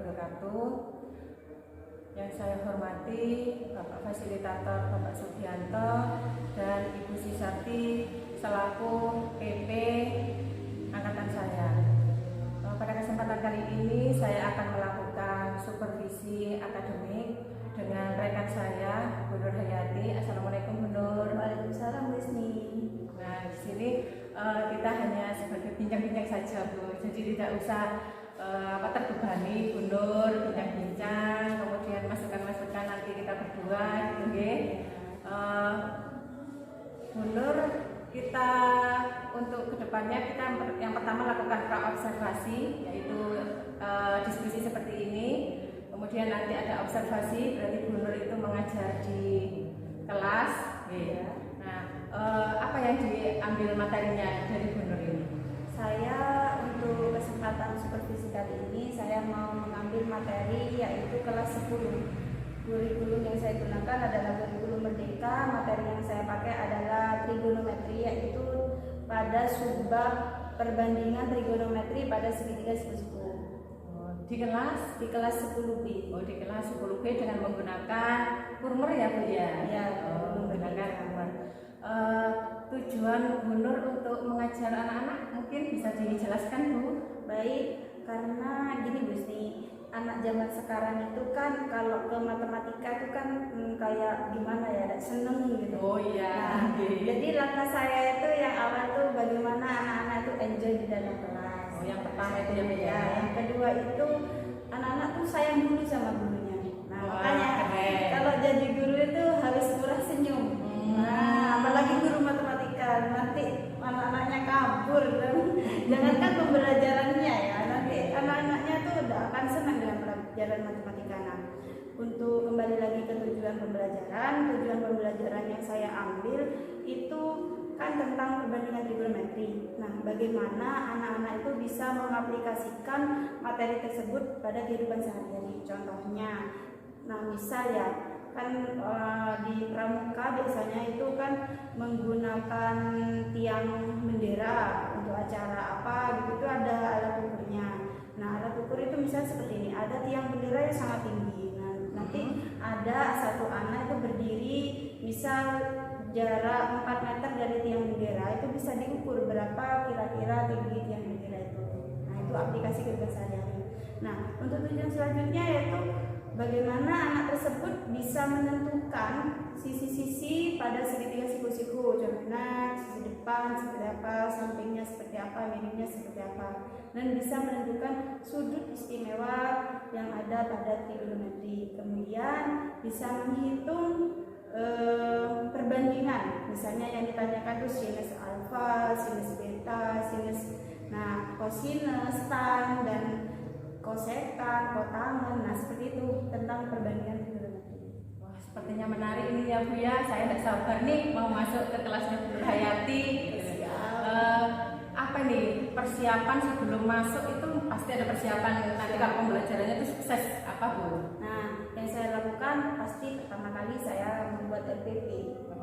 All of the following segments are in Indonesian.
wabarakatuh. Yang saya hormati Bapak Fasilitator Bapak Sugianto dan Ibu Sisati selaku PP angkatan saya. Pada kesempatan kali ini saya akan melakukan supervisi akademik dengan rekan saya, Bu Nur Hayati. Assalamualaikum Bu Nur. Waalaikumsalam Wisni. Nah, di sini kita hanya sebagai bincang-bincang saja Bu, jadi tidak usah terbebani Bu Nur, bincang-bincang, kemudian masukan-masukan nanti kita berdua, gitu nggih. Bu Nur, kita untuk kedepannya kita yang pertama lakukan praobservasi, yaitu diskusi seperti ini. Kemudian nanti ada observasi, berarti Bu Nur itu mengajar di kelas. Ya. Nah, apa yang diambil materinya dari Bu Nur ini? Saya untuk kesempatan supervisi kali ini saya mau mengambil materi yaitu kelas 10. Kurikulum yang saya gunakan adalah kurikulum merdeka. Materi yang saya pakai adalah trigonometri, yaitu pada subbab perbandingan trigonometri pada segitiga siku-siku. Di kelas? Di kelas 10B. Oh, di kelas 10B dengan menggunakan kurmer ya Bu ya? Ya, menggunakan kurmer. Tujuan Bu Nur untuk mengajar anak-anak mungkin bisa dijelaskan Bu? Baik, karena gini Bu Sni, anak zaman sekarang itu kan kalau ke matematika itu kan kayak gimana ya, seneng gitu. Oh iya. Nah, jadi langkah saya itu yang awal tuh bagaimana anak-anak itu enjoy di dalam kelas. Oh, yang pertama itu ya Bu ya. Yang kedua itu anak-anak tuh sayang dulu sama gurunya. Nah, makanya keren. kalau jadi guru itu harus murah senyum. Nah, apalagi guru matematika, nanti anak-anaknya kabur dan jangankan pembelajarannya ya, nanti anak-anaknya tuh udah akan senang dengan pelajaran matematika. Nah, untuk kembali lagi ke tujuan pembelajaran yang saya ambil itu kan tentang perbandingan trigonometri. Nah, bagaimana anak-anak itu bisa mengaplikasikan materi tersebut pada kehidupan sehari-hari. Contohnya, nah misal ya, kan di pramuka biasanya itu kan menggunakan tiang bendera untuk acara apa gitu, itu ada alat ukurnya. Nah, alat ukur itu misalnya seperti ini, ada tiang bendera yang sangat tinggi. Nah, nanti ada satu anak itu berdiri misal jarak 4 meter dari tiang bendera, itu bisa diukur berapa kira-kira tinggi tiang bendera itu. Nah, itu aplikasi kehidupan sehari-hari. Nah, untuk tujuan selanjutnya yaitu bagaimana anak tersebut bisa menentukan sisi-sisi pada segitiga siku-siku, contohnya sisi depan seperti apa, sampingnya seperti apa, miringnya seperti apa, dan bisa menentukan sudut istimewa yang ada pada trigonometri. Kemudian bisa menghitung perbandingan, misalnya yang ditanyakan itu sinus alfa, sinus beta, sinus, nah cosinus, tan, dan kosekan, kotangen, nah seperti itu tentang perbandingan trigonometri. Wah, sepertinya menarik ini ya Bu ya. Saya tidak sabar nih mau masuk ke kelasnya Bu Nur Hayati. Apa nih persiapan sebelum masuk itu pasti ada persiapan nanti kalau pembelajarannya itu sukses apa Bu? Nah, yang saya lakukan pasti pertama kali saya membuat RPP.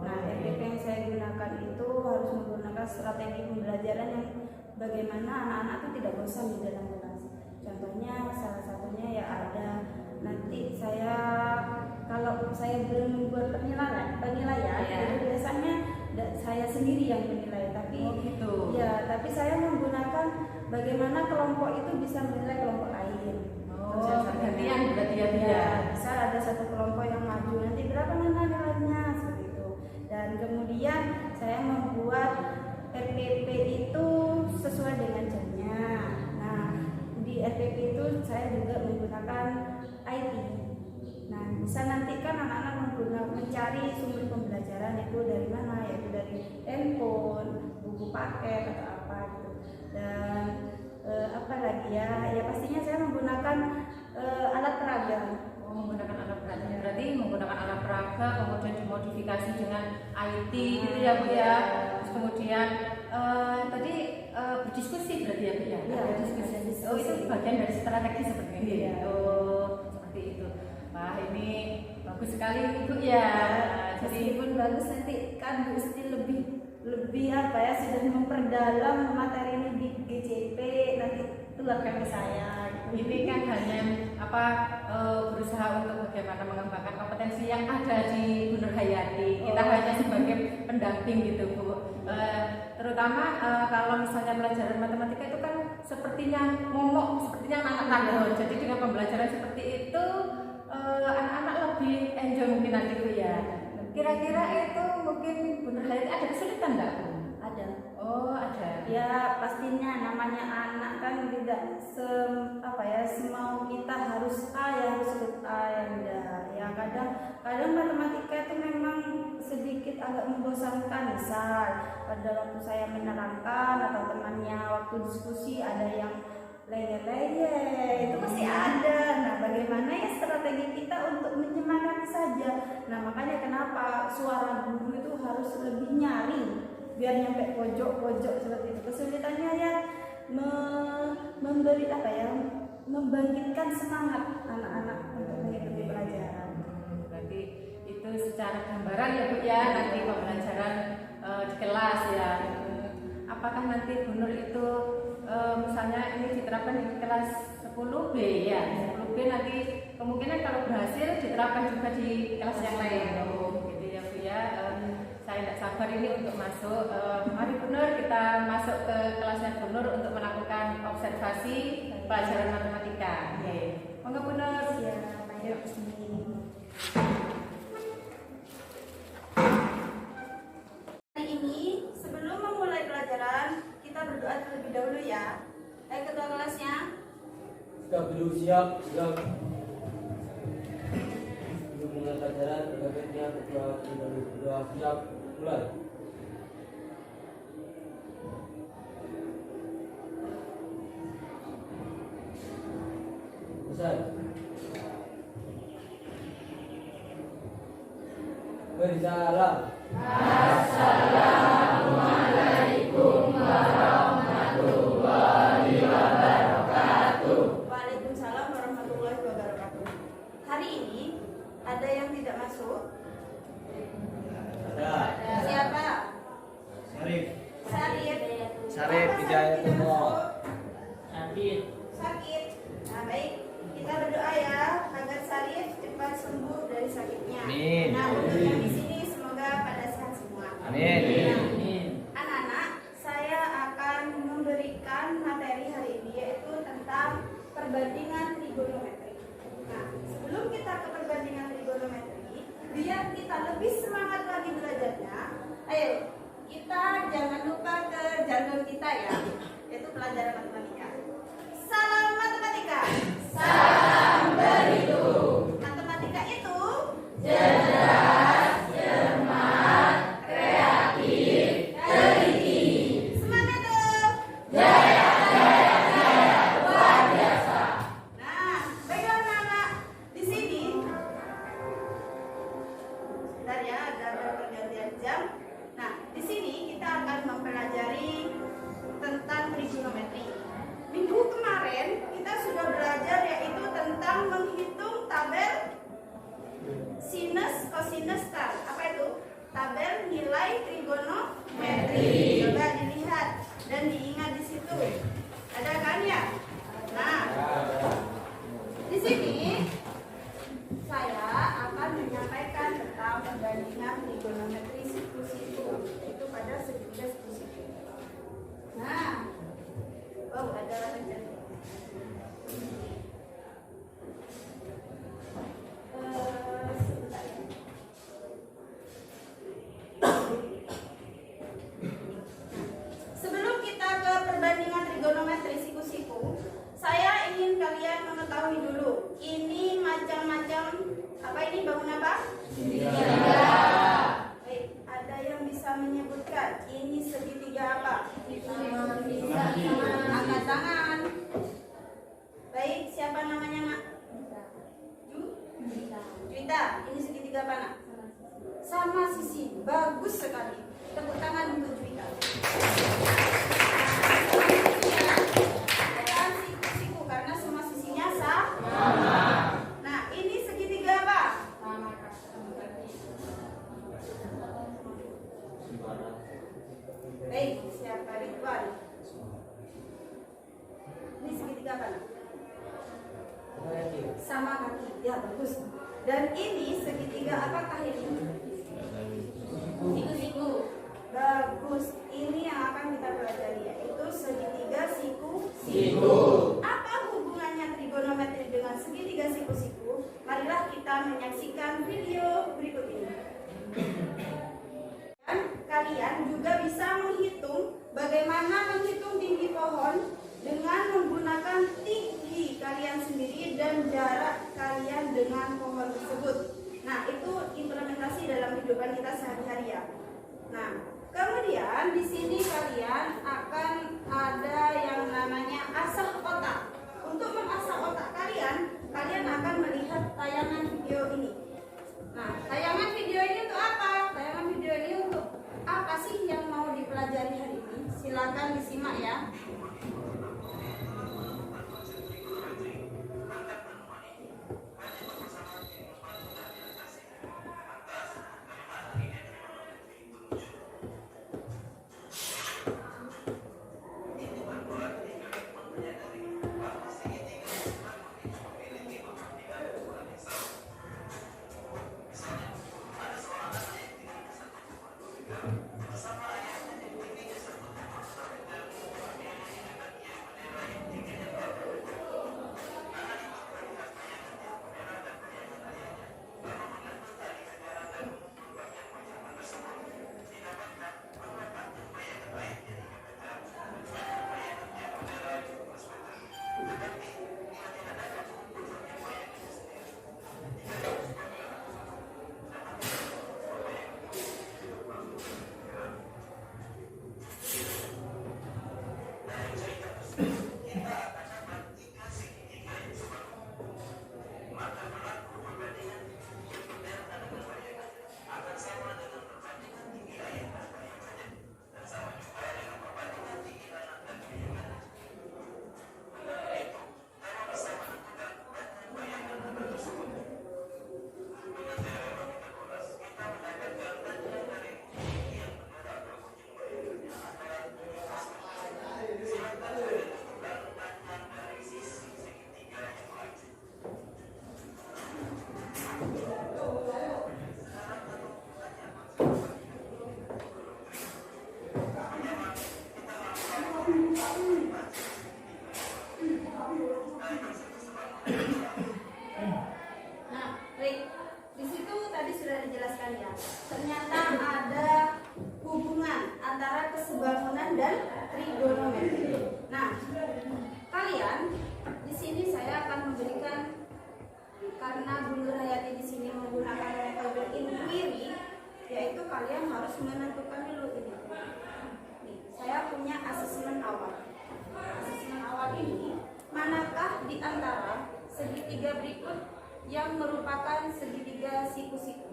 Nah, RPP yang saya gunakan itu harus menggunakan strategi pembelajaran yang bagaimana anak-anak itu tidak bosan di dalam kelas. Contohnya salah satunya ya ada nanti saya kalau saya belum membuat penilaian ya. itu biasanya saya sendiri yang menilai, tapi gitu. ya tapi saya menggunakan bagaimana kelompok itu bisa menilai kelompok lain. Gantian berarti ya. Misal ada satu kelompok yang maju, nanti berapa nilainya seperti itu. Dan kemudian saya membuat RPP itu sesuai dengan jamnya. Nah, di RPP itu saya juga menggunakan IT. Nah, bisa nanti kan anak-anak mencari sumber pembelajaran itu dari mana, yaitu dari handphone, buku paket atau apa gitu. Dan apa lagi ya pastinya saya menggunakan alat peraga. Menggunakan alat peraga, berarti menggunakan alat peraga kemudian dimodifikasi dengan IT gitu ya Bu ya. Terus kemudian tadi berdiskusi berarti ya Bu ya? Iya, diskusi. diskusi. Oh, itu bagian dari strategi seperti ini. Iya. Oh, seperti itu. Wah, ini bagus sekali Bu ya. Jadi Meskipun bagus nanti kan Bu Siti lebih apa ya, sudah memperdalam materi ini di GCP, nanti tularkan ke saya. Ini kan hanya berusaha untuk bagaimana mengembangkan kompetensi yang ada di Bu Nur Hayati. Kita hanya sebagai pendamping gitu Bu. Terutama kalau misalnya pelajaran matematika itu kan sepertinya momok, sepertinya anak takut. Jadi dengan pembelajaran seperti itu anak-anak lebih enjoy mungkin nanti Bu ya. Kira-kira itu mungkin Bu Nur Hayati ada kesulitan nggak Bu? Ada. Oh ada. Ya pastinya namanya anak kan tidak semau kita harus A ya harus A ya enggak. Ya kadang matematika itu memang sedikit agak membosankan. Misal pada waktu saya menerangkan atau temannya waktu diskusi ada yang leye-leye, itu pasti ada. Nah bagaimana ya strategi kita untuk menyemangati saja. Nah makanya kenapa suara guru itu harus lebih nyaring biar nyampe pojok-pojok seperti itu. Kesulitannya ya membangkitkan semangat anak-anak untuk mengikuti pelajaran. Berarti itu secara gambaran ya Bu ya, nanti pembelajaran di kelas ya. Apakah nanti Bu Nur itu misalnya ini diterapkan di kelas 10B ya, 10B nanti kemungkinan kalau berhasil diterapkan juga di kelas yang lain. Gitu ya Bu ya. Saya tidak sabar ini untuk masuk. Mari Bu Nur kita masuk ke kelasnya Bu Nur untuk melakukan observasi pelajaran matematika. Monggo Bu Nur. Ya, ayo kesini. Hari ini sebelum memulai pelajaran kita berdoa terlebih dahulu ya. Ayo ketua kelasnya. Siap dulu, siap. Sebelum mulai pelajaran, berikutnya ketua berdoa siap. Mulai. Selesai. Bersalam. Assalamualaikum warahmatullahi wabarakatuh. Waalaikumsalam warahmatullahi wabarakatuh. Hari ini ada yang tidak masuk? Ada. Siapa? Sarif. Sarif Hidayatullah. Sakit. Nah baik, kita berdoa ya agar Sarif cepat sembuh dari sakitnya. Amin. Nah untuk yang di sini semoga pada sehat semua. Amin. Nah, anak-anak, saya akan memberikan materi hari ini yaitu tentang perbandingan trigonometri. Nah sebelum kita ke perbandingan trigonometri, biar kita lebih semangat lagi belajarnya, ayo kita jangan lupa ke jargon kita ya, yaitu pelajaran matematika. Salam matematika. Salam berhitung. Matematika itu cerdas, cermat, kreatif, teliti. Semangat tuh. Jaya, jaya, jaya, luar biasa. Nah, baiklah anak-anak, di sini sebentar ya, ada pergantian jam. Nah, di sini kita akan mempelajari tentang trigonometri. Minggu kemarin kita sudah belajar yaitu tentang menghitung tabel sinus, kosinus, tan. Apa itu? Tabel nilai trigonometri. Coba dilihat dan diingat di situ. Ada kan ya? Nah, di sini saya akan menyampaikan tentang perbandingan trigonometri siku-siku, itu pada segitiga siku-siku. Nah, ada rencana. Sebentar ya. Sebelum kita ke perbandingan trigonometri siku-siku, saya ingin kalian mengetahui dulu. Ini macam-macam apa ini bangun apa? Segitiga. Baik, ada yang bisa menyebutkan ini segitiga apa? Angkat tangan. Baik, siapa namanya nak? Juwita. Ini segitiga apa nak? Sama sisi. Bagus sekali. Tepuk tangan untuk Juwita. Bukan siku-siku karena semua sisinya sama. Nah, ini segitiga apa? Baik, siapa Ridwan? Ini segitiga bagus. Dan ini segitiga apakah ini? Siku-siku. Bagus. Ini yang akan kita pelajari, yaitu segitiga Siku. Apa hubungannya trigonometri dengan segitiga siku-siku? Marilah kita menyaksikan video berikut ini. Dan kalian juga bisa menghitung bagaimana menghitung tinggi pohon dengan menggunakan tinggi kalian sendiri dan jarak kalian dengan pohon tersebut. Nah, itu implementasi dalam kehidupan kita sehari-hari ya. Nah, kemudian di sini kalian akan ada yang namanya asah otak. Untuk mengasah otak kalian, kalian akan melihat tayangan video ini. Nah, tayangan video ini untuk apa? Tayangan video ini untuk apa sih yang mau dipelajari hari ini? Silakan disimak ya. Nah, baik. Di situ tadi sudah dijelaskan ya. Ternyata ada hubungan antara kesebangunan dan trigonometri. Nah, kalian di sini saya akan memberikan, karena Bu Nur Hayati di sini menggunakan metode inquiry, yaitu kalian harus menentukan dulu ini. Nih, saya punya asesmen awal. Asesmen awal ini, manakah di antara segitiga berikut yang merupakan segitiga siku-siku?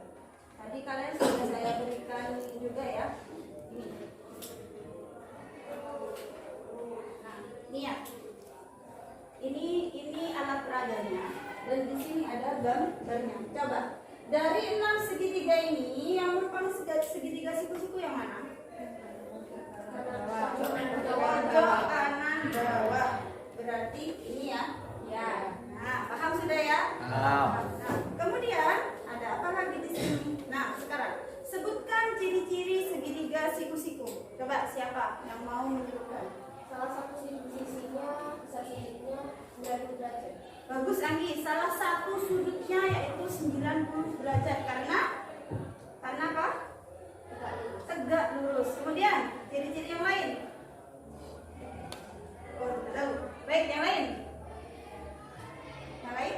Tadi kalian sudah saya berikan juga ya. Nah, ini ya. Ini alat peraganya, dan di sini ada gambarnya. Coba dari 6 segitiga ini yang merupakan segitiga siku-siku yang mana? Pojok kanan bawah. Berarti ini ya. Ya. Nah, paham sudah ya? Paham. Nah, kemudian ada apa lagi di sini? Nah, sekarang sebutkan ciri-ciri segitiga siku-siku. Coba siapa yang mau menyebutkan? Salah satu sisinya, sisinya 90 derajat. Bagus Anggi, salah satu sudutnya yaitu 90 derajat karena apa? Tegak lurus. Kemudian ciri-ciri yang lain. Oh, tahu. Baik, yang lain. Yang lain?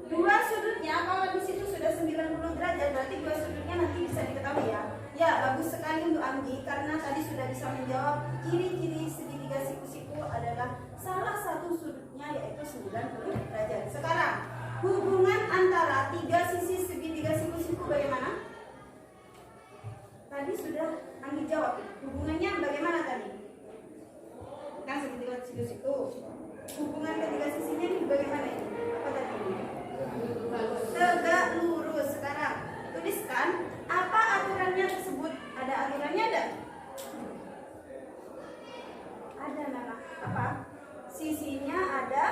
Dua sudutnya, kalau di situ sudah 90 derajat, berarti dua sudutnya nanti bisa diketahui ya. Ya, bagus sekali untuk Anggi karena tadi sudah bisa menjawab ciri-ciri segitiga siku-siku adalah salah satu sudutnya yaitu 90 derajat. Sekarang, hubungan antara tiga sisi segitiga siku-siku bagaimana? Tadi sudah Anggi jawab. Hubungannya bagaimana tadi? Kan segitiga siku-siku. Hubungan ketiga sisinya ini bagaimana ini? Apa tadi? Tegak lurus. Sekarang tuliskan apa aturannya tersebut. Ada aturannya ada? Ada Nana. Apa? Sisinya ada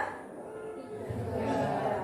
3.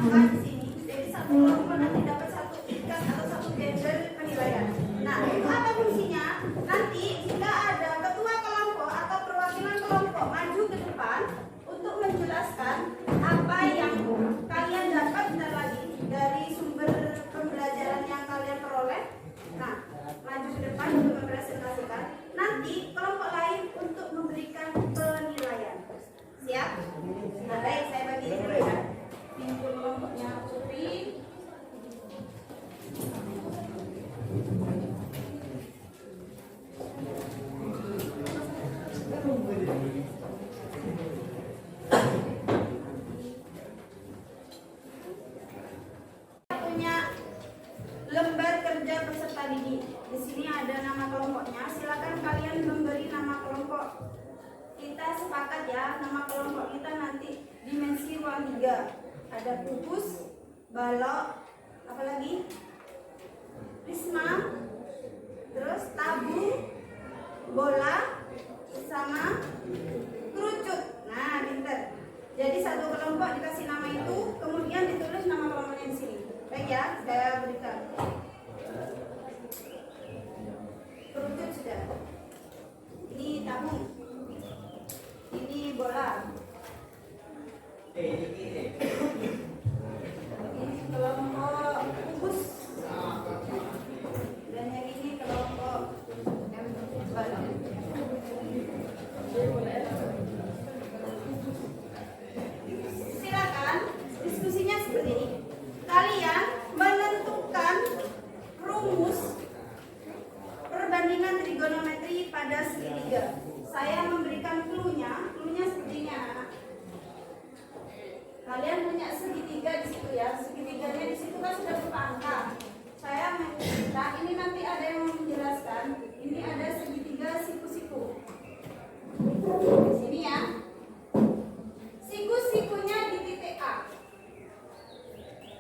angka di sini. Jadi satu kelompok nanti dapat satu tingkat atau satu gender penilaian. Nah, itu apa fungsinya? Nanti jika ada ketua kelompok atau perwakilan kelompok maju ke depan untuk menjelaskan apa yang kalian dapat dari sumber pembelajaran yang kalian peroleh. Nah, maju ke depan untuk mempresentasikan. Nanti kelompok lain untuk memberikan penilaian. Siap? Nah, baik, saya bagi dulu ya. Pimpin kelompoknya Putri. Punya lembar kerja peserta didik. Di sini ada nama kelompoknya. Silakan kalian memberi nama kelompok. Kita sepakat ya, nama kelompok kita nanti dimensi ruang 3. Ada pupus, balok, apalagi risma, terus tabung, bola, sama kerucut. Nah, pinter. Jadi satu kelompok dikasih nama itu, kemudian ditulis nama kelompoknya di sini. Baik ya, saya berikan. Kerucut sudah. Ini tabung. Ini bola. Ini kelompok pupus. Dan yang ini kelompok balok. Silakan diskusinya seperti ini. Kalian menentukan rumus perbandingan trigonometri pada segitiga. Saya memberikan clue-nya seperti ini anak-anak. Kalian punya segitiga di situ ya. Segitiganya di situ kan sudah berupa angka. Saya minta ini nanti ada yang menjelaskan. Ini ada segitiga siku-siku. Di sini ya. Siku-sikunya di titik A.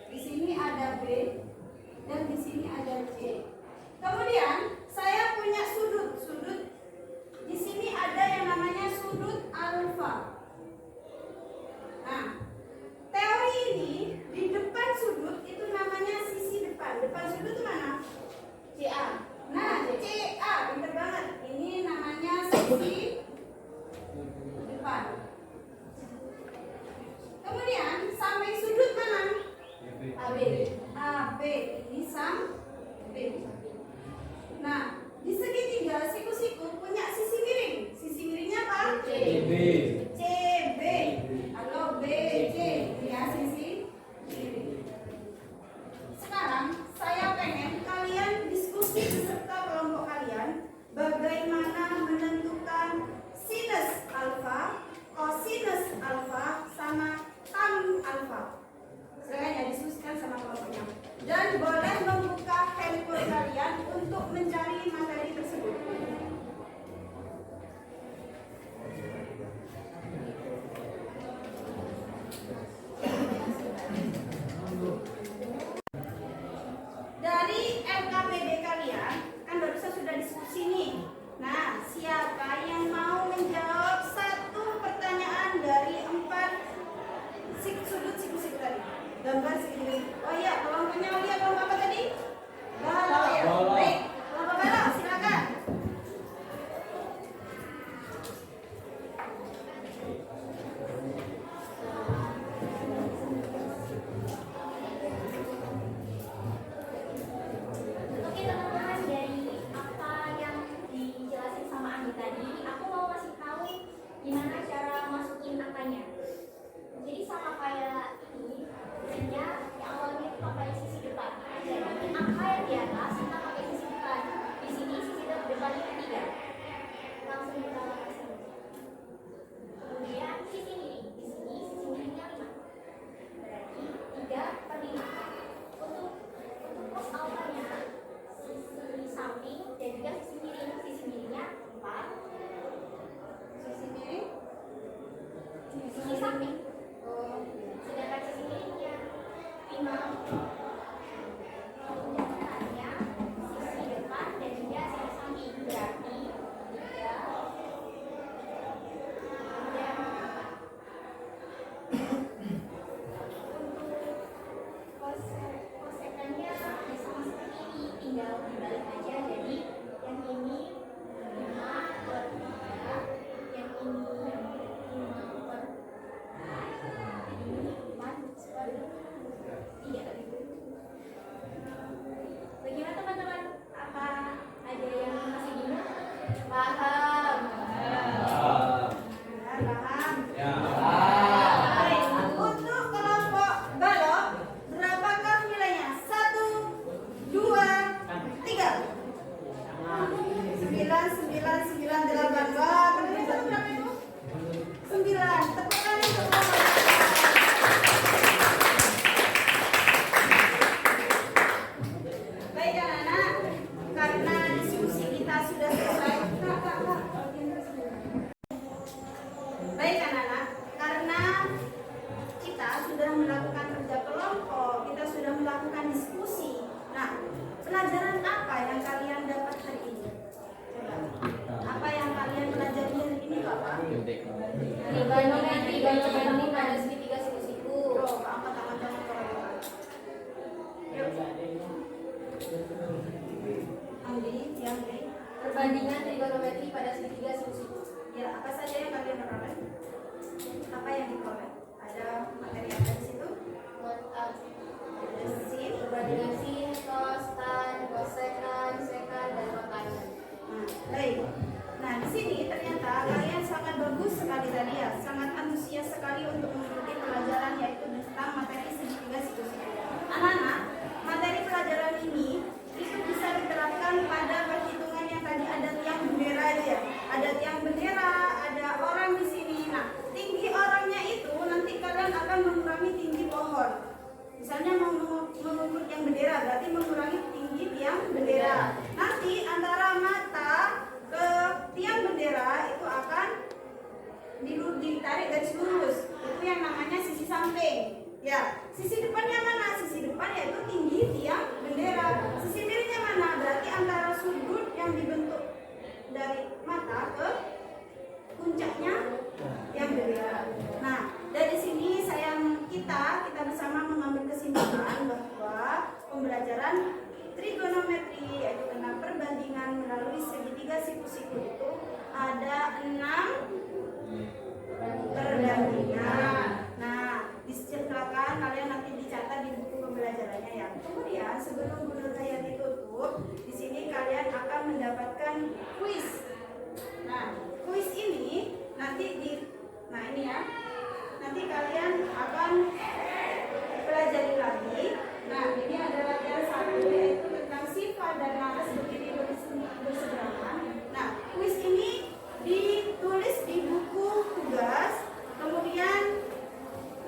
Di sini ada B dan di sini ada C. Kemudian saya punya sudut. Di sini ada yang namanya sudut alfa. Nah, teori ini di depan sudut itu namanya sisi depan. Depan sudut itu mana? CA. Nah, CA, pinter banget. Ini namanya sisi depan. Kemudian sampai sudut mana? AB. AB ini samping. Nah, di segitiga siku-siku punya sisi miring. Sisi miringnya apa? CB. CB. Atau BC. Ya, sisi miring. Sekarang saya pengen kalian diskusi beserta kelompok kalian bagaimana menentukan sinus alfa, kosinus alfa, sama tan alfa. Silakan ya diskusikan sama kelompoknya. Dan boleh membuka handphone kalian untuk mencari materi tersebut. Dari LKPD kalian, kan barusan sudah diskusi nih. Nah, siapa yang mau menjawab satu pertanyaan dari 4 sudut siku-siku tadi? Gambar segini. Oh iya, kelompoknya lihat kelompok apa tadi? Balok ya. Baik, kelompok balok silakan. Oke teman-teman, dari apa yang dijelasin sama Andi tadi, aku mau kasih tahu gimana cara masukin angkanya. Jadi sama kayak ini, sebenarnya yang awalnya itu pakai sisi depan. Jadi angka yang di atas kita pakai sisi depan. Di sini sisi depannya 3. Langsung kita kasih. Kemudian sisi miring. Di sini sisi miringnya 5. Berarti 3/5. Untuk pos alfanya sisi samping dan juga sisi miring. Sisi miringnya 4. Sisi miring. Sisi samping. Sedangkan sisi miringnya 5. Kemudian tengahnya sisi depan dan juga sisi samping. Berarti 3. Kemudian untuk Sisi depannya mana? Sisi depan yaitu tinggi tiang bendera. Sisi miringnya mana? Berarti antara sudut yang dibentuk dari mata ke puncaknya yang bendera. Nah, dari sini kita bersama mengambil kesimpulan bahwa pembelajaran trigonometri yaitu tentang perbandingan melalui segitiga siku-siku itu ada 6 perbandingan. Nah, silakan kalian nanti dicatat di buku pembelajarannya ya. Kemudian sebelum Bunda Hayati tutup, di sini kalian akan mendapatkan kuis. Nah, kuis ini nanti ini ya. Nanti kalian akan pelajari lagi. Nah, ini adalah latihan 1 yaitu tentang sifat dan laras berdiri berseberangan. Nah, kuis ini ditulis di buku tugas, kemudian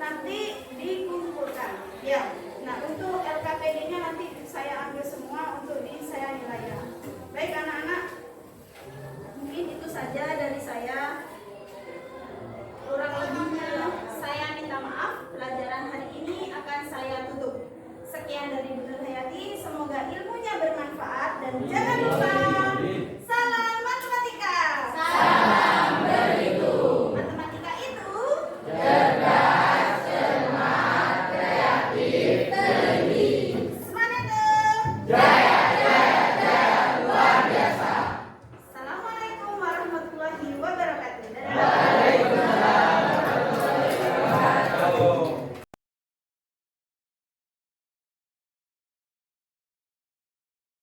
nanti dikumpulkan. Ya. Nah, untuk LKPD-nya nanti saya ambil semua untuk saya nilai ya. Baik anak.